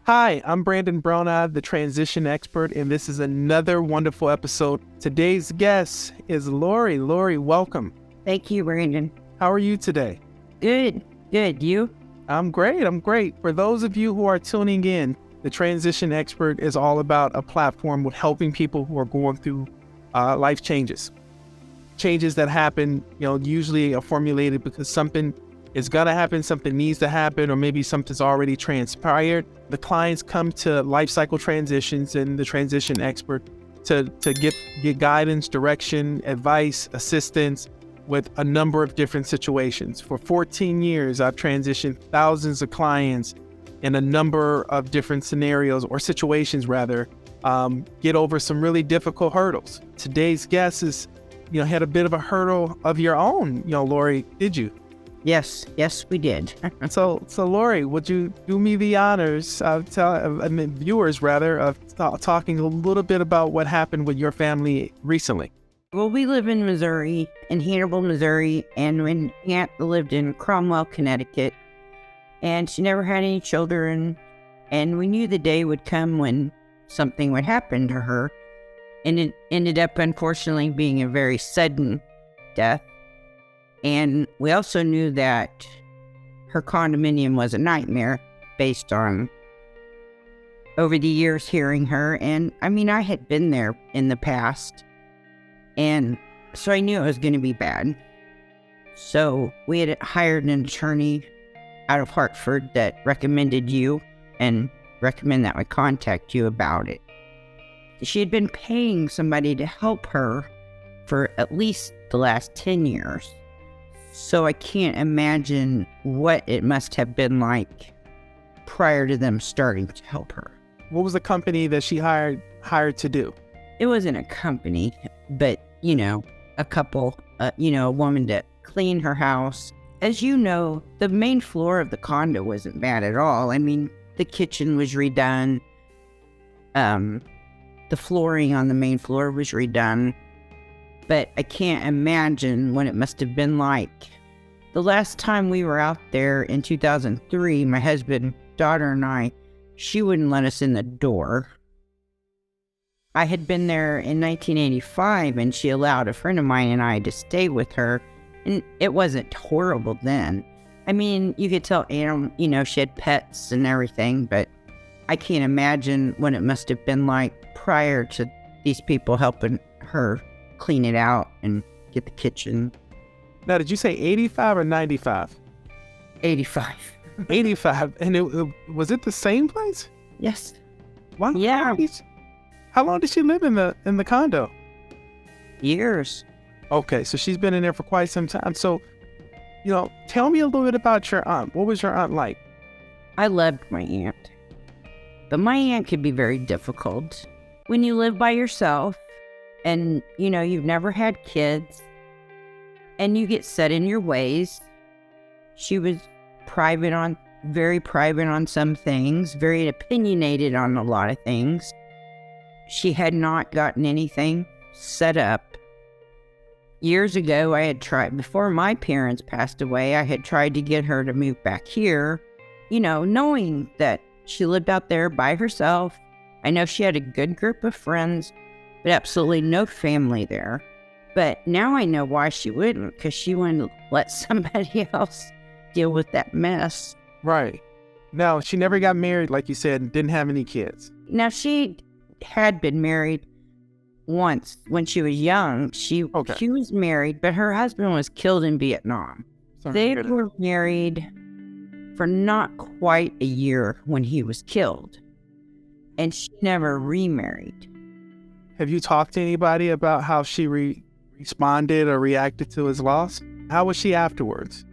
Hi, I'm Brandon Bronaugh, the transition expert, and this is another wonderful episode. Today's guest is Laurie. Laurie, welcome. Thank you, Brandon. How are you today? Good. You? I'm great. For those of you who are tuning in, the transition expert is all about a platform with helping people who are going through life changes. Changes that happen, usually are formulated because something is going to happen, something needs to happen, or maybe something's already transpired. The clients come to Life Cycle Transitions and the transition expert to get guidance, direction, advice, assistance with a number of different situations. For 14 years, I've transitioned thousands of clients in a number of different scenarios or situations rather, get over some really difficult hurdles. Today's guest is, had a bit of a hurdle of your own, Laurie, did you? Yes, we did. So Laurie, would you do me the honors of viewers rather of talking a little bit about what happened with your family recently? Well, we live in Missouri, in Hannibal, Missouri, and when Aunt lived in Cromwell, Connecticut, and she never had any children, and we knew the day would come when something would happen to her, and it ended up unfortunately being a very sudden death. And we also knew that her condominium was a nightmare based on over the years hearing her. And I had been there in the past, and so I knew it was going to be bad. So we had hired an attorney out of Hartford that recommended you and recommend that we contact you about it. She had been paying somebody to help her for at least the last 10 years. So I can't imagine what it must have been like prior to them starting to help her. What was the company that she hired to do? It wasn't a company, but, a couple, a woman to clean her house. As you know, the main floor of the condo wasn't bad at all. The kitchen was redone. The flooring on the main floor was redone. But I can't imagine what it must have been like. The last time we were out there in 2003, my husband, daughter, and I, she wouldn't let us in the door. I had been there in 1985, and she allowed a friend of mine and I to stay with her, and it wasn't horrible then. You could tell she had pets and everything, but I can't imagine what it must have been like prior to these people helping her clean it out and get the kitchen. Now, did you say 85 or 95? 85. 85. And was it the same place? Yes. Wow. Yeah. How long did she live in the condo? Years. Okay, so she's been in there for quite some time. So, tell me a little bit about your aunt. What was your aunt like? I loved my aunt. But my aunt could be very difficult. When you live by yourself, and, you've never had kids, and you get set in your ways. She was very private on some things, very opinionated on a lot of things. She had not gotten anything set up. Years ago, I had tried, before my parents passed away, I had tried to get her to move back here, knowing that she lived out there by herself. I know she had a good group of friends, but absolutely no family there. But now I know why she wouldn't, because she wouldn't let somebody else deal with that mess. Right. Now, she never got married, like you said, and didn't have any kids. Now, she had been married once when she was young. She was married, but her husband was killed in Vietnam. They were married for not quite a year when he was killed, and she never remarried. Have you talked to anybody about how she responded or reacted to his loss? How was she afterwards?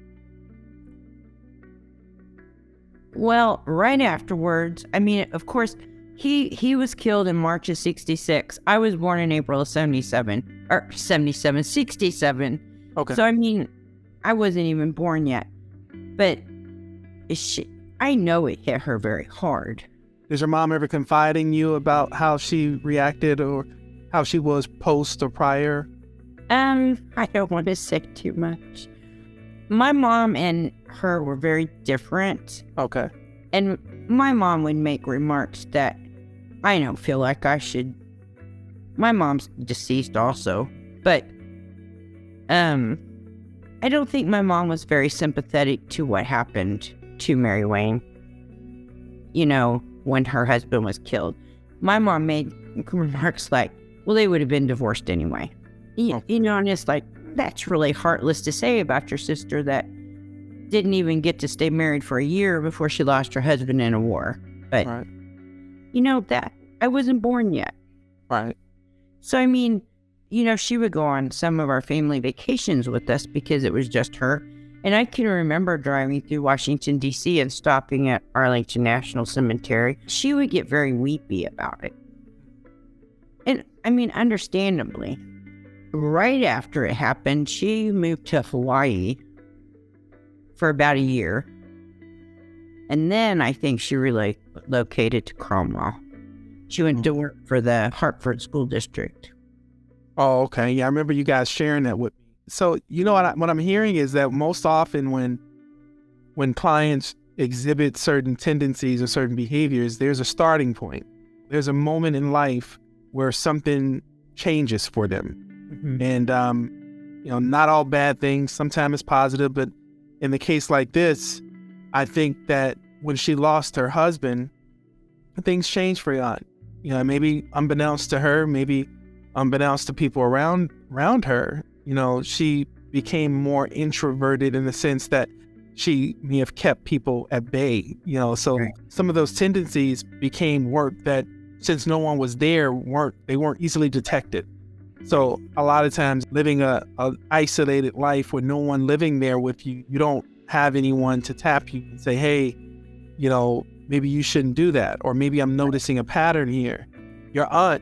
Well, right afterwards, of course, he was killed in March of 66. I was born in April of 67. Okay. So, I wasn't even born yet. But I know it hit her very hard. Does your mom ever confide in you about how she reacted or how she was post or prior? I don't want to say too much. My mom and her were very different. Okay. And my mom would make remarks that I don't feel like I should. My mom's deceased also, but I don't think my mom was very sympathetic to what happened to Mary Wayne, when her husband was killed. My mom made remarks like, well, they would have been divorced anyway. And it's like, that's really heartless to say about your sister that didn't even get to stay married for a year before she lost her husband in a war. But, Right. That I wasn't born yet. Right. So, she would go on some of our family vacations with us because it was just her. And I can remember driving through Washington, D.C. and stopping at Arlington National Cemetery. She would get very weepy about it. And, understandably, right after it happened, she moved to Hawaii for about a year. And then I think she relocated to Cromwell. She went to work for the Hartford School District. Oh, okay. Yeah, I remember you guys sharing that with me. So, what I'm hearing is that most often when clients exhibit certain tendencies or certain behaviors, there's a starting point. There's a moment in life where something changes for them. Mm-hmm. And, not all bad things. Sometimes it's positive, but in the case like this, I think that when she lost her husband, things changed for Aunt. Maybe unbeknownst to her, maybe unbeknownst to people around her, she became more introverted in the sense that she may have kept people at bay, so right. Some of those tendencies became work that, since no one was there, weren't easily detected. So a lot of times living a isolated life with no one living there with you, you don't have anyone to tap you and say, hey, maybe you shouldn't do that. Or maybe I'm noticing a pattern here. Your aunt,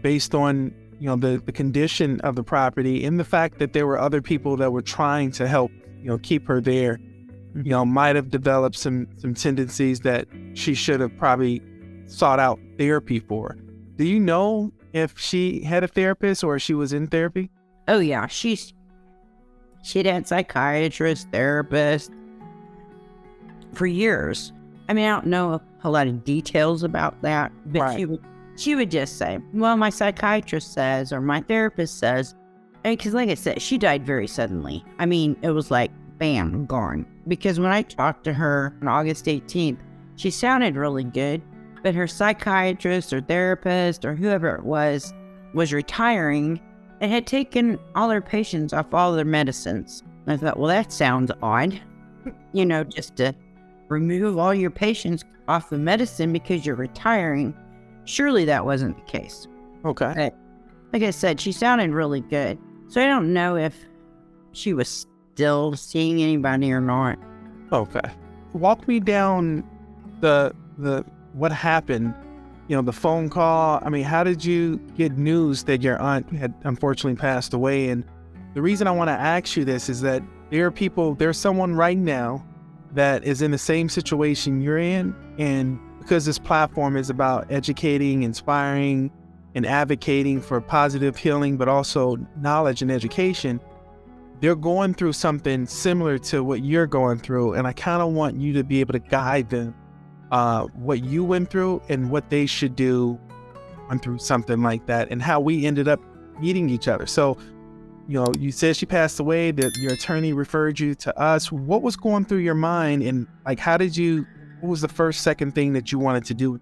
based on, the condition of the property and the fact that there were other people that were trying to help, keep her there, might have developed some tendencies that she should have probably sought out therapy for. Do you know if she had a therapist or she was in therapy? Oh, yeah. She'd had psychiatrist, therapist for years. I don't know a lot of details about that, but right. She would just say, well, my psychiatrist says, or my therapist says, because like I said, she died very suddenly. It was like, bam, gone. Because when I talked to her on August 18th, she sounded really good, but her psychiatrist or therapist or whoever it was retiring and had taken all her patients off all their medicines. And I thought, well, that sounds odd, just to remove all your patients off the medicine because you're retiring. Surely that wasn't the case. Okay. But like I said, she sounded really good. So I don't know if she was still seeing anybody or not. Okay. Walk me down the what happened, the phone call. How did you get news that your aunt had unfortunately passed away? And the reason I want to ask you this is that there's someone right now that is in the same situation you're in. And because this platform is about educating, inspiring, and advocating for positive healing, but also knowledge and education, they're going through something similar to what you're going through. And I kind of want you to be able to guide them what you went through and what they should do through something like that, and how we ended up meeting each other. So, you said she passed away, that your attorney referred you to us. What was going through your mind, and what was the first, second thing that you wanted to do?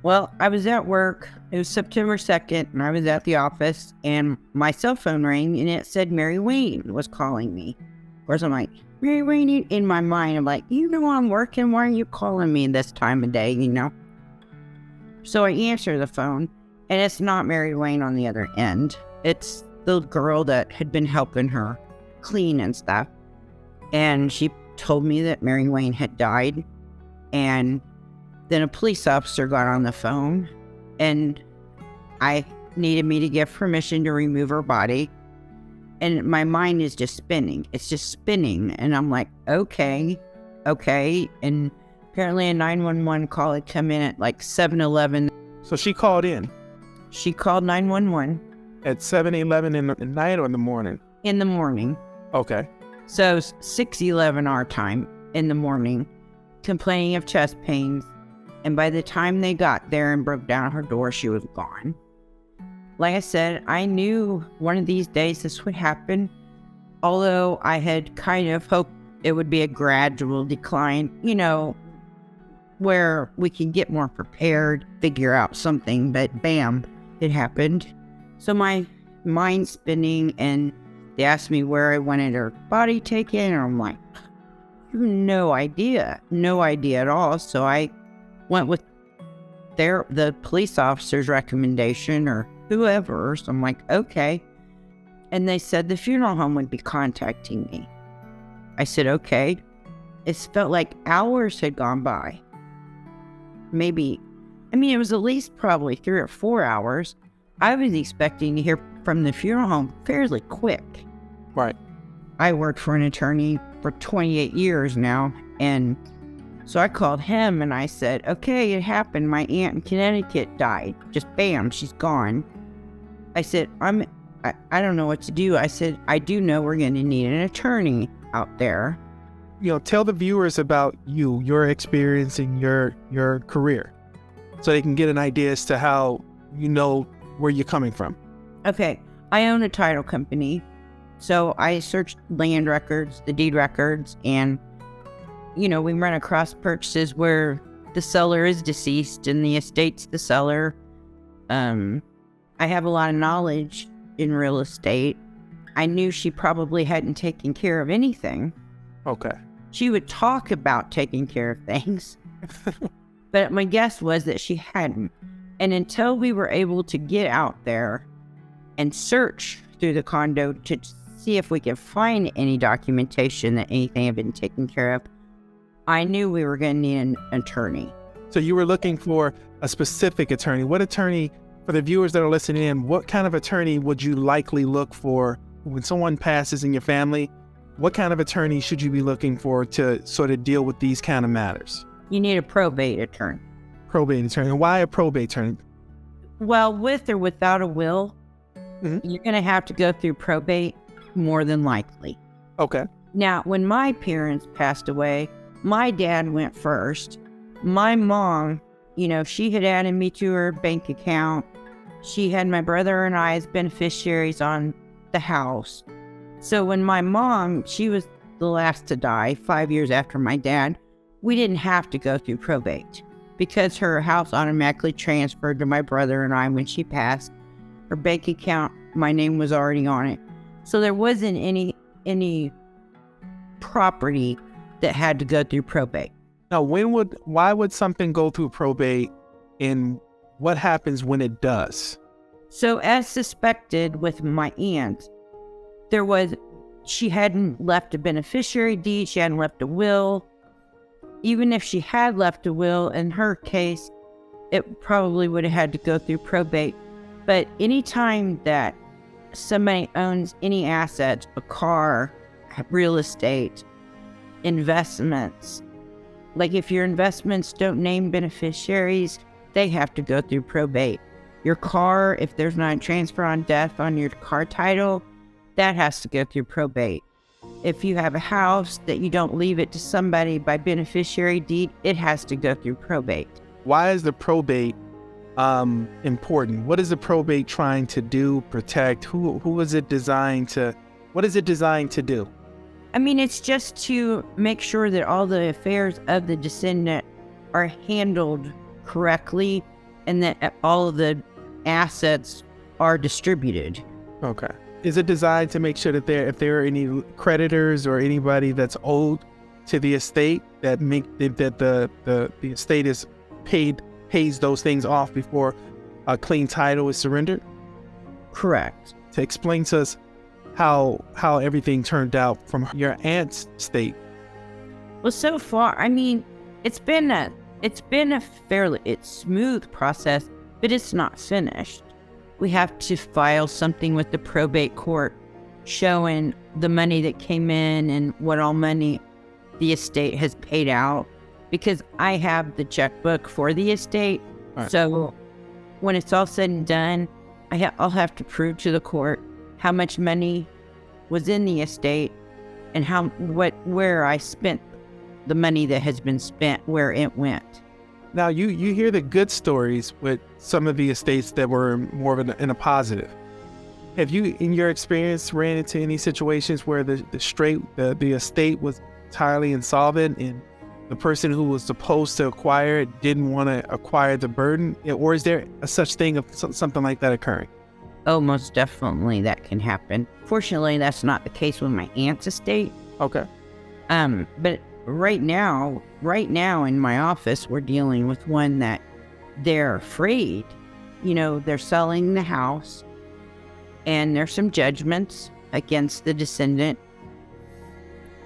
Well, I was at work. It was September 2nd, and I was at the office, and my cell phone rang, and it said Mary Wayne was calling me. Of course, I'm like, Mary Wayne, in my mind, I'm like, I'm working. Why are you calling me this time of day, So I answer the phone, and it's not Mary Wayne on the other end. It's the girl that had been helping her clean and stuff. And she told me that Mary Wayne had died. And then a police officer got on the phone, and I needed me to give permission to remove her body. And my mind is just spinning. It's just spinning. And I'm like, okay. And apparently a 911 call had come in at like 7:11. So she called in? She called 911. At 7:11 in the night or in the morning? In the morning. Okay. So 6:11 our time in the morning. complaining of chest pains. And by the time they got there and broke down her door, she was gone. Like I said, I knew one of these days this would happen, although I had kind of hoped it would be a gradual decline, where we can get more prepared, figure out something, but bam, it happened. So my mind spinning, and they asked me where I wanted her body taken, and I'm like, no idea at all. So I went with the police officer's recommendation or whoever. So I'm like, okay. And they said the funeral home would be contacting me. I said, okay. It felt like hours had gone by. It was at least probably 3 or 4 hours. I was expecting to hear from the funeral home fairly quick. Right. I worked for an attorney for 28 years now, and so I called him and I said, okay, it happened. My aunt in Connecticut died. Just bam, she's gone. I said, I don't know what to do. I said, I do know we're going to need an attorney out there. Tell the viewers about your experience and your career, so they can get an idea as to how where you're coming from. Okay, I own a title company, so I searched land records, the deed records, and we run across purchases where the seller is deceased and the estate's the seller. I have a lot of knowledge in real estate. I knew she probably hadn't taken care of anything. Okay. She would talk about taking care of things, but my guess was that she hadn't. And until we were able to get out there and search through the condo to see if we could find any documentation that anything had been taken care of, I knew we were going to need an attorney. So you were looking for a specific attorney. What attorney, for the viewers that are listening in, what kind of attorney would you likely look for when someone passes in your family? What kind of attorney should you be looking for to sort of deal with these kind of matters? You need a probate attorney. Probate attorney. And why a probate attorney? Well, with or without a will, Mm-hmm. you're going to have to go through probate more than likely. Okay. Now, when my parents passed away, my dad went first. My mom, she had added me to her bank account. She had my brother and I as beneficiaries on the house. So when my mom, she was the last to die 5 years after my dad, we didn't have to go through probate because her house automatically transferred to my brother and I when she passed. Her bank account, my name was already on it. So there wasn't any property that had to go through probate. Now, why would something go through probate, and what happens when it does? So as suspected with my aunt, she hadn't left a beneficiary deed, she hadn't left a will. Even if she had left a will, in her case, it probably would have had to go through probate. But anytime that somebody owns any assets, a car, real estate, investments, like if your investments don't name beneficiaries, they have to go through probate. Your car, if there's not a transfer on death on your car title, that has to go through probate. If you have a house that you don't leave it to somebody by beneficiary deed, it has to go through probate. Why is the probate important? What is the probate trying to do, protect? Who is it designed to, what is it designed to do? It's just to make sure that all the affairs of the descendant are handled correctly and that all of the assets are distributed. Okay. Is it designed to make sure that if there are any creditors or anybody that's owed to the estate, that the estate is pays those things off before a clean title is surrendered? Correct. To explain to us how everything turned out from your aunt's estate. Well, so far, it's been a fairly smooth process, but it's not finished. We have to file something with the probate court showing the money that came in and what all money the estate has paid out, because I have the checkbook for the estate. Right. So when it's all said and done, I'll have to prove to the court how much money was in the estate and where I spent the money that has been spent where it went. Now, you hear the good stories with some of the estates that were more of in a positive. Have you, in your experience, ran into any situations where the estate was entirely insolvent and the person who was supposed to acquire it didn't want to acquire the burden? Or is there a such thing of something like that occurring? Oh, most definitely that can happen. Fortunately, that's not the case with my aunt's estate. Okay. But right now in my office, we're dealing with one that they're afraid. They're selling the house, and there's some judgments against the descendant,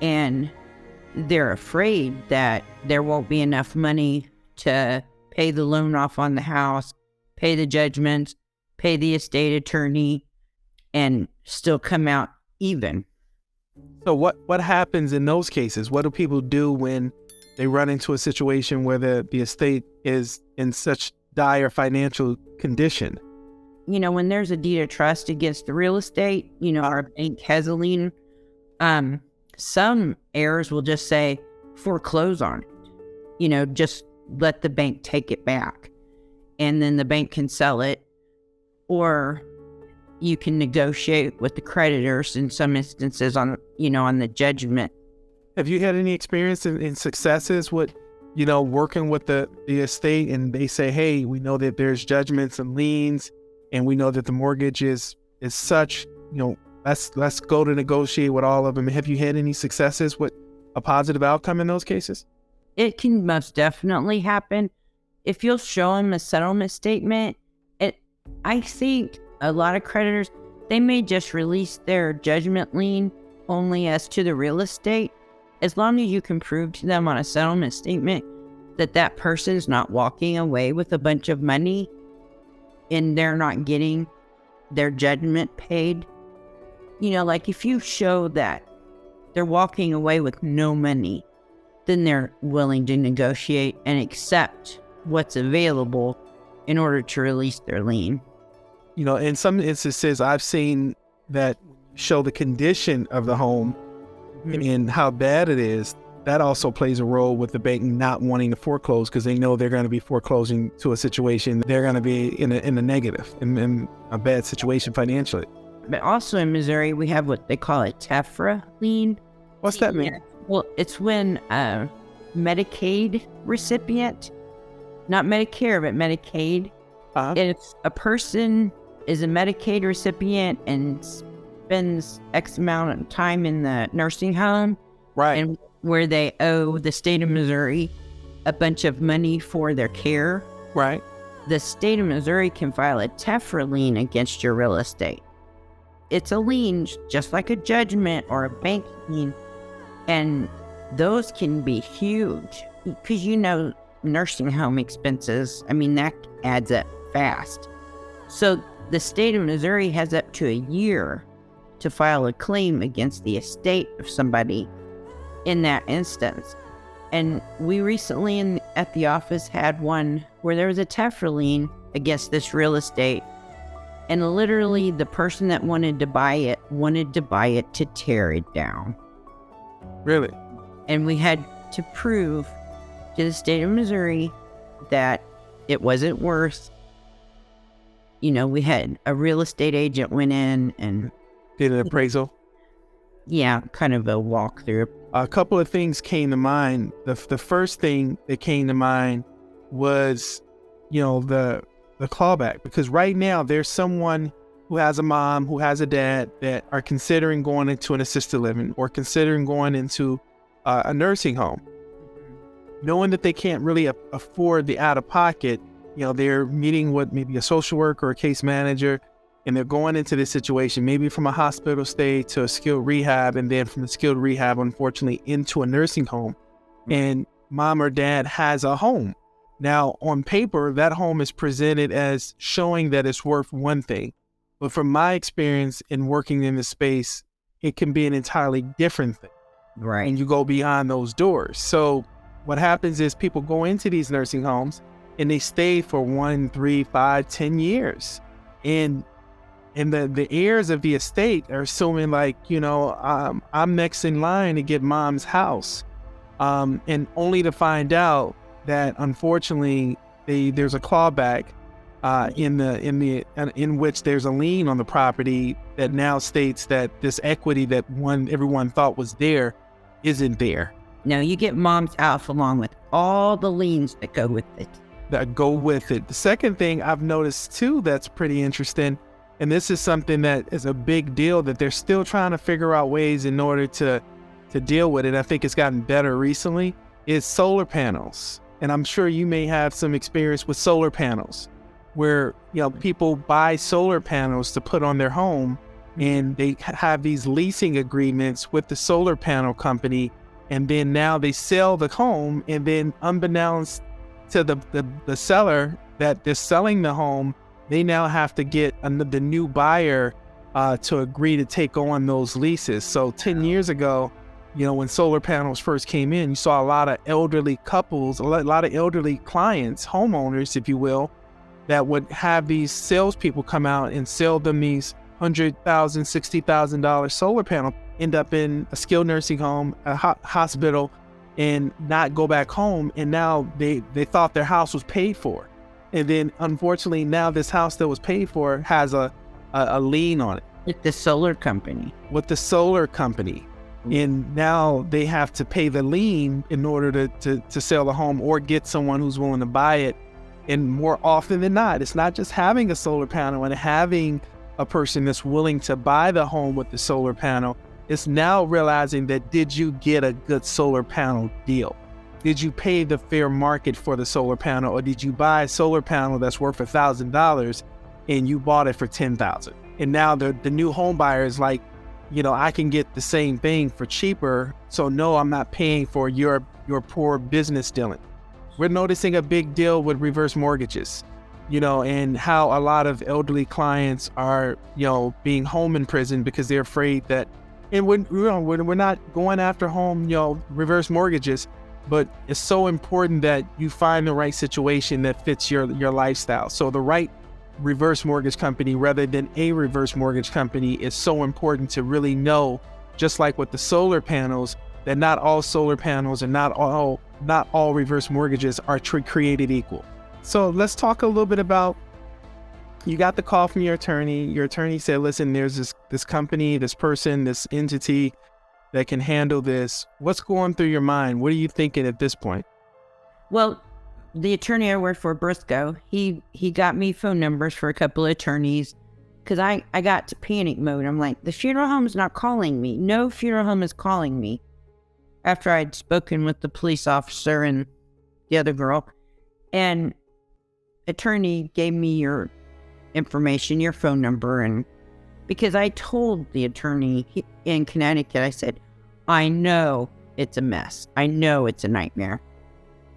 and they're afraid that there won't be enough money to pay the loan off on the house, pay the judgments, pay the estate attorney, and still come out even. So what happens in those cases? What do people do when they run into a situation where the estate is in such dire financial condition? When there's a deed of trust against the real estate, our bank has a lien. Some heirs will just say foreclose on it. Just let the bank take it back, and then the bank can sell it, or you can negotiate with the creditors in some instances on the judgment. Have you had any experience in successes with, working with the estate, and they say, hey, we know that there's judgments and liens, and we know that the mortgage is such, let's go to negotiate with all of them. Have you had any successes with a positive outcome in those cases? It can most definitely happen. If you'll show them a settlement statement, I think a lot of creditors, they may just release their judgment lien only as to the real estate. As long as you can prove to them on a settlement statement that person's not walking away with a bunch of money and they're not getting their judgment paid. Like if you show that they're walking away with no money, then they're willing to negotiate and accept what's available in order to release their lien. In some instances, I've seen that show the condition of the home and how bad it is. That also plays a role with the bank not wanting to foreclose, because they know they're going to be foreclosing to a situation. They're going to be in a negative, in a bad situation financially. But also in Missouri, we have what they call a TEFRA lien. What's that mean? Well, it's when a Medicaid recipient, not Medicare, but Medicaid, if a person is a Medicaid recipient and spends X amount of time in the nursing home, right, and where they owe the state of Missouri a bunch of money for their care, right, the state of Missouri can file a TEFRA lien against your real estate. It's a lien just like a judgment or a bank lien, and those can be huge because nursing home expenses, that adds up fast. So the state of Missouri has up to a year to file a claim against the estate of somebody in that instance. And we recently at the office had one where there was a TEFRA lien against this real estate, and literally the person that wanted to buy it to tear it down. Really? And we had to prove to the state of Missouri that it wasn't worth. We had a real estate agent went in and did an appraisal. Yeah, kind of a walkthrough. A couple of things came to mind. The first thing that came to mind was, the clawback, because right now there's someone who has a mom, who has a dad that are considering going into an assisted living or considering going into a nursing home, knowing that they can't really afford the out-of-pocket. They're meeting with maybe a social worker or a case manager, and they're going into this situation, maybe from a hospital stay to a skilled rehab, and then from the skilled rehab, unfortunately, into a nursing home. And mom or dad has a home. Now, on paper, that home is presented as showing that it's worth one thing. But from my experience in working in this space, it can be an entirely different thing. Right. And you go beyond those doors. So what happens is people go into these nursing homes and they stay for 1, 3, 5, 10 years. And the heirs of the estate are assuming I'm next in line to get mom's house. and only to find out that unfortunately there's a clawback in which there's a lien on the property that now states that this equity that everyone thought was there isn't there. No, you get mom's house along with all the liens that go with it. The second thing I've noticed too that's pretty interesting, and this is something that is a big deal that they're still trying to figure out ways in order to deal with it. I think it's gotten better recently, is solar panels. And I'm sure you may have some experience with solar panels where, people buy solar panels to put on their home, and they have these leasing agreements with the solar panel company. And then now they sell the home, and then unbeknownst to the seller that they're selling the home, they now have to get the new buyer to agree to take on those leases. So 10 years ago, when solar panels first came in, you saw a lot of elderly couples, a lot of elderly clients, homeowners, if you will, that would have these salespeople come out and sell them these $100,000, $60,000 solar panel, end up in a skilled nursing home, a hospital, and not go back home. And now they thought their house was paid for. And then unfortunately now this house that was paid for has a lien on it. With the solar company. And now they have to pay the lien in order to sell the home or get someone who's willing to buy it. And more often than not, it's not just having a solar panel and having a person that's willing to buy the home with the solar panel. It's now realizing that, did you get a good solar panel deal? Did you pay the fair market for the solar panel, or did you buy a solar panel that's worth $1,000 and you bought it for $10,000? And now the new home buyer is like, I can get the same thing for cheaper. So no, I'm not paying for your poor business dealing. We're noticing a big deal with reverse mortgages, and how a lot of elderly clients are, being home imprisoned because they're afraid that, and we're not going after home, reverse mortgages, but it's so important that you find the right situation that fits your lifestyle. So the right reverse mortgage company rather than a reverse mortgage company is so important to really know, just like with the solar panels, that not all solar panels and not all reverse mortgages are created equal. So let's talk a little bit about, you got the call from your attorney. Your attorney said, listen, there's this company, this person, this entity that can handle this. What's going through your mind? What are you thinking at this point? Well, the attorney I worked for, Briscoe, he got me phone numbers for a couple of attorneys, because I got to panic mode. I'm like, the funeral home's not calling me. No funeral home is calling me. After I'd spoken with the police officer and the other girl, and attorney gave me your information, your phone number, and because I told the attorney in Connecticut, I said, I know it's a mess. I know it's a nightmare.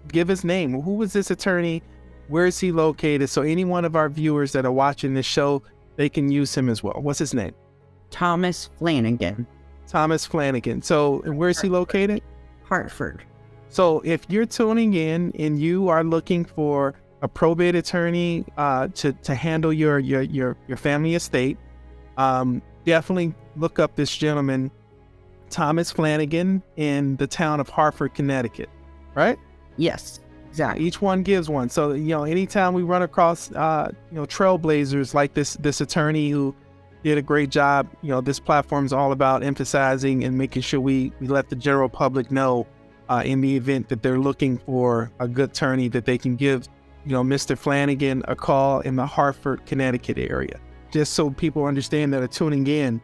Give his name. Who was this attorney? Where is he located? So any one of our viewers that are watching this show, they can use him as well. What's his name? Thomas Flanagan. Thomas Flanagan. So, and where is he located? Hartford. So if you're tuning in and you are looking for a probate attorney to handle your family estate, definitely look up this gentleman, Thomas Flanagan, in the town of Hartford, Connecticut, right? Yes, exactly. Each one gives one. So, anytime we run across, trailblazers like this attorney who did a great job, this platform is all about emphasizing and making sure we let the general public know in the event that they're looking for a good attorney, that they can give, Mr. Flanagan a call in the Hartford, Connecticut area. Just so people understand that are tuning in,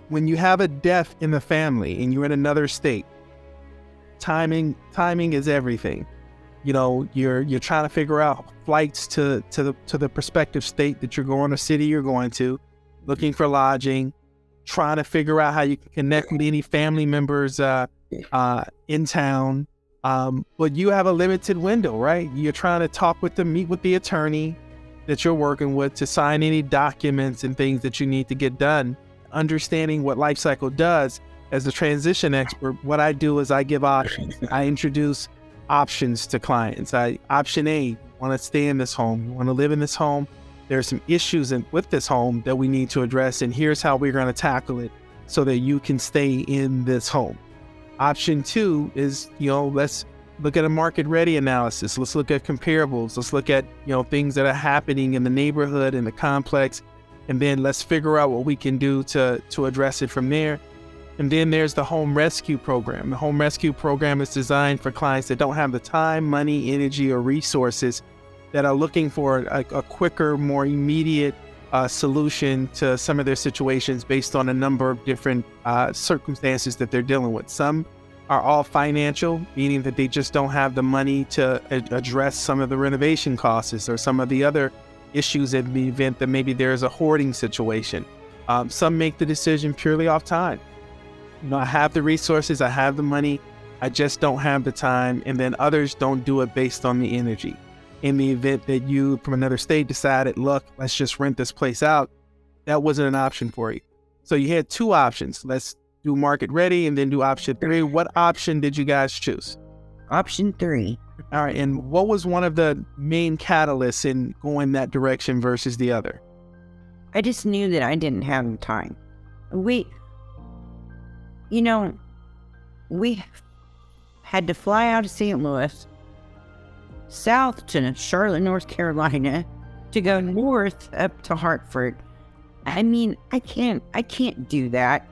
when you have a death in the family and you're in another state, timing is everything. You're trying to figure out flights to the prospective state that you're going, or city you're going to, looking for lodging, trying to figure out how you can connect with any family members in town. But you have a limited window, right? You're trying to meet with the attorney that you're working with to sign any documents and things that you need to get done. Understanding what Life Cycle does as a transition expert, what I do is I give options. I introduce options to clients. Option A, you want to stay in this home, you want to live in this home. There are some issues with this home that we need to address, and here's how we're going to tackle it so that you can stay in this home. Option two is, let's look at a market ready analysis. Let's look at comparables. Let's look at, things that are happening in the neighborhood, in the complex, and then let's figure out what we can do to address it from there. And then there's the home rescue program. The home rescue program is designed for clients that don't have the time, money, energy, or resources, that are looking for a quicker, more immediate solution to some of their situations based on a number of different circumstances that they're dealing with. Some are all financial, meaning that they just don't have the money to address some of the renovation costs or some of the other issues in the event that maybe there's a hoarding situation. Some make the decision purely off time. I have the resources, I have the money, I just don't have the time. And then others don't do it based on the energy. In the event that you from another state decided, look, let's just rent this place out, that wasn't an option for you. So you had two options. Let's do market ready and then do option three. What option did you guys choose? Option 3. All right. And what was one of the main catalysts in going that direction versus the other? I just knew that I didn't have the time. We had to fly out of St. Louis, south to Charlotte, North Carolina, to go north up to Hartford. I mean, I can't do that.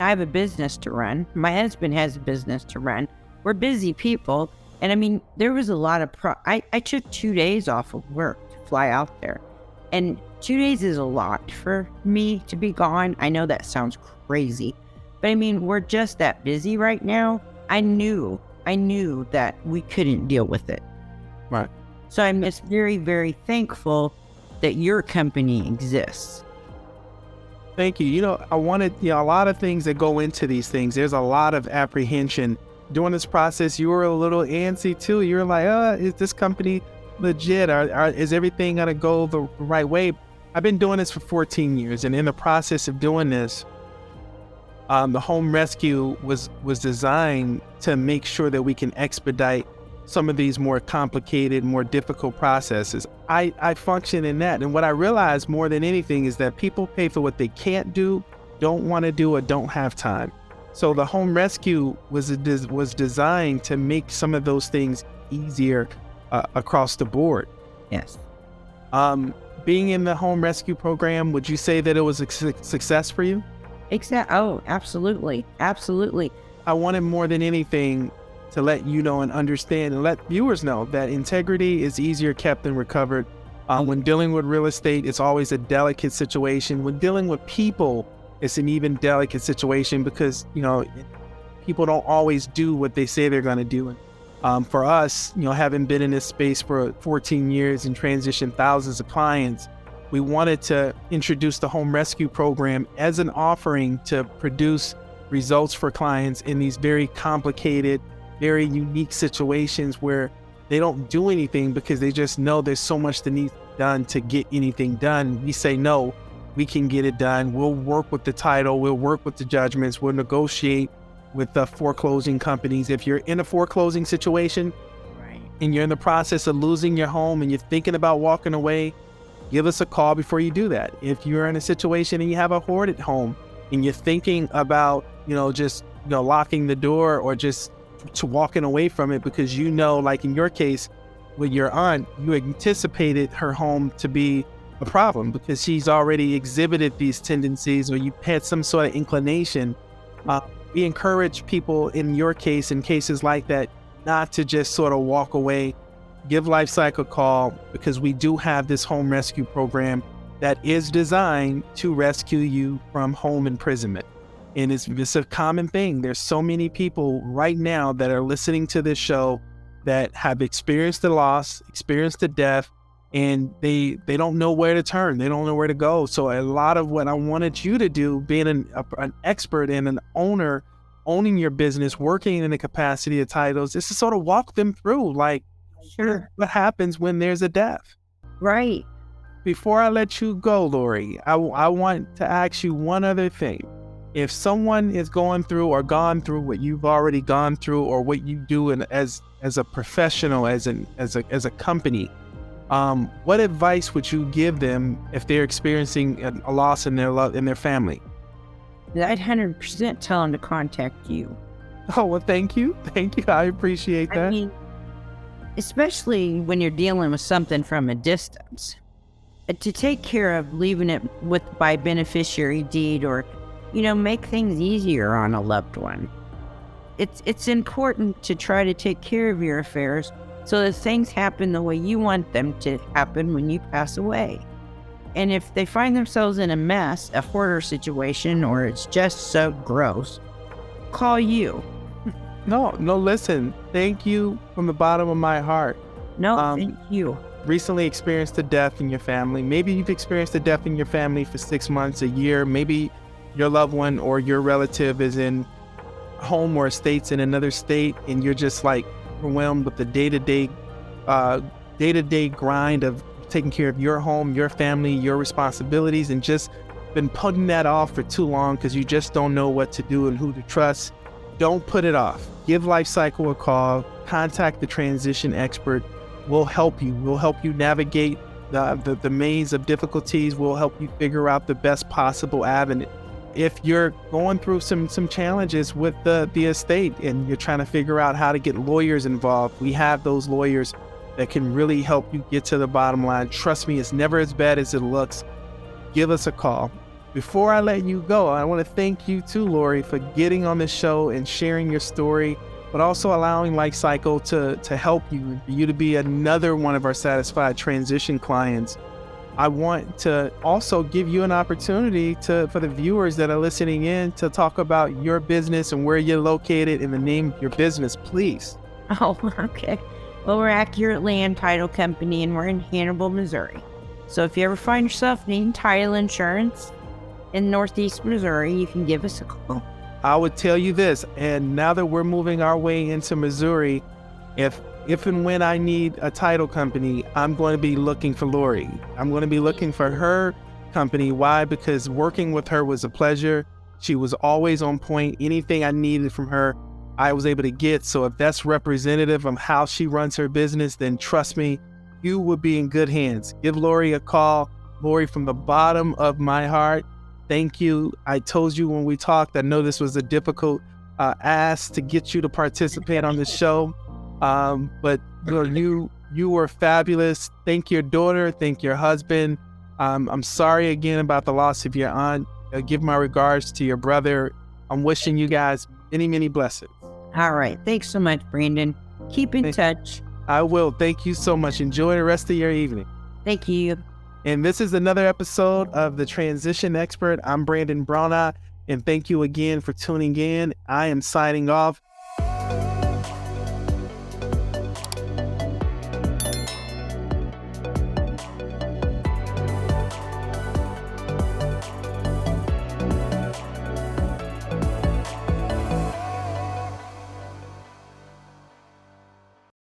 I have a business to run. My husband has a business to run. We're busy people. And I mean, there was a lot of I took 2 days off of work to fly out there. And 2 days is a lot for me to be gone. I know that sounds crazy, but I mean, we're just that busy right now. I knew that we couldn't deal with it. Right. So I'm just very, very thankful that your company exists. Thank you. I wanted, a lot of things that go into these things. There's a lot of apprehension. During this process, you were a little antsy too. You were like, is this company legit? Is everything going to go the right way? I've been doing this for 14 years. And in the process of doing this, the home rescue was designed to make sure that we can expedite some of these more complicated, more difficult processes. I function in that. And what I realized more than anything is that people pay for what they can't do, don't want to do, or don't have time. So the home rescue was designed to make some of those things easier across the board. Yes. Being in the home rescue program, would you say that it was a success for you? Oh, absolutely. Absolutely. I wanted more than anything to let you know and understand and let viewers know that integrity is easier kept than recovered. When dealing with real estate, it's always a delicate situation. When dealing with people, it's an even delicate situation because, people don't always do what they say they're going to do. For us, having been in this space for 14 years and transitioned thousands of clients, we wanted to introduce the home rescue program as an offering to produce results for clients in these very complicated, very unique situations where they don't do anything because they just know there's so much that needs done to get anything done. We say, no, we can get it done. We'll work with the title. We'll work with the judgments. We'll negotiate with the foreclosing companies. If you're in a foreclosing situation and you're in the process of losing your home and you're thinking about walking away, give us a call before you do that. If you're in a situation and you have a hoarded home and you're thinking about, locking the door or just to walking away from it because like in your case with your aunt, you anticipated her home to be a problem because she's already exhibited these tendencies or you had some sort of inclination. We encourage people in your case, in cases like that, not to just sort of walk away. Give LifeCycle a call because we do have this home rescue program that is designed to rescue you from home imprisonment. And it's a common thing. There's so many people right now that are listening to this show that have experienced the loss, experienced the death, and they don't know where to turn. They don't know where to go. So a lot of what I wanted you to do, being an expert and an owner, owning your business, working in the capacity of titles, is to sort of walk them through, like, Sure. what happens when there's a death. Right. Before I let you go, Laurie, I want to ask you one other thing. If someone is going through or gone through what you've already gone through or what you do as a professional, as a company, what advice would you give them if they're experiencing a loss in their family? I'd 100% tell him to contact you. Oh, well, thank you. Thank you. I appreciate that. I mean, especially when you're dealing with something from a distance. To take care of leaving it by beneficiary deed, or, make things easier on a loved one. It's important to try to take care of your affairs so that things happen the way you want them to happen when you pass away. And if they find themselves in a mess, a hoarder situation, or it's just so gross, call you. No, listen. Thank you from the bottom of my heart. No, thank you. Recently experienced a death in your family. Maybe you've experienced a death in your family for 6 months, a year. Maybe your loved one or your relative is in home or estates in another state, and you're just like overwhelmed with the day-to-day grind of taking care of your home, your family, your responsibilities, and just been putting that off for too long because you just don't know what to do and who to trust. Don't put it off. Give Life Cycle a call. Contact the transition expert. We'll help you. We'll help you navigate the maze of difficulties. We'll help you figure out the best possible avenue. If you're going through some challenges with the estate and you're trying to figure out how to get lawyers involved, we have those lawyers that can really help you get to the bottom line. Trust me, it's never as bad as it looks. Give us a call. Before I let you go, I want to thank you too, Laurie, for getting on this show and sharing your story, but also allowing Life Cycle to help you and for you to be another one of our satisfied transition clients. I want to also give you an opportunity for the viewers that are listening in to talk about your business and where you're located and the name of your business, please. Oh, okay. Well, we're Accurate Land Title Company, and we're in Hannibal, Missouri. So if you ever find yourself needing title insurance in Northeast Missouri, you can give us a call. I would tell you this, and now that we're moving our way into Missouri, if and when I need a title company, I'm going to be looking for Laurie. I'm going to be looking for her company. Why? Because working with her was a pleasure. She was always on point. Anything I needed from her, I was able to get. So if that's representative of how she runs her business, then trust me, you will be in good hands. Give Laurie a call. Laurie, from the bottom of my heart, thank you. I told you when we talked, I know this was a difficult ask to get you to participate on the show. But you were fabulous. Thank your daughter. Thank your husband. I'm sorry again about the loss of your aunt. Give my regards to your brother. I'm wishing you guys many, many blessings. All right. Thanks so much, Brandon. Keep in touch. I will. Thank you so much. Enjoy the rest of your evening. Thank you. And this is another episode of The Transition Expert. I'm Brandon Bronaugh, and thank you again for tuning in. I am signing off.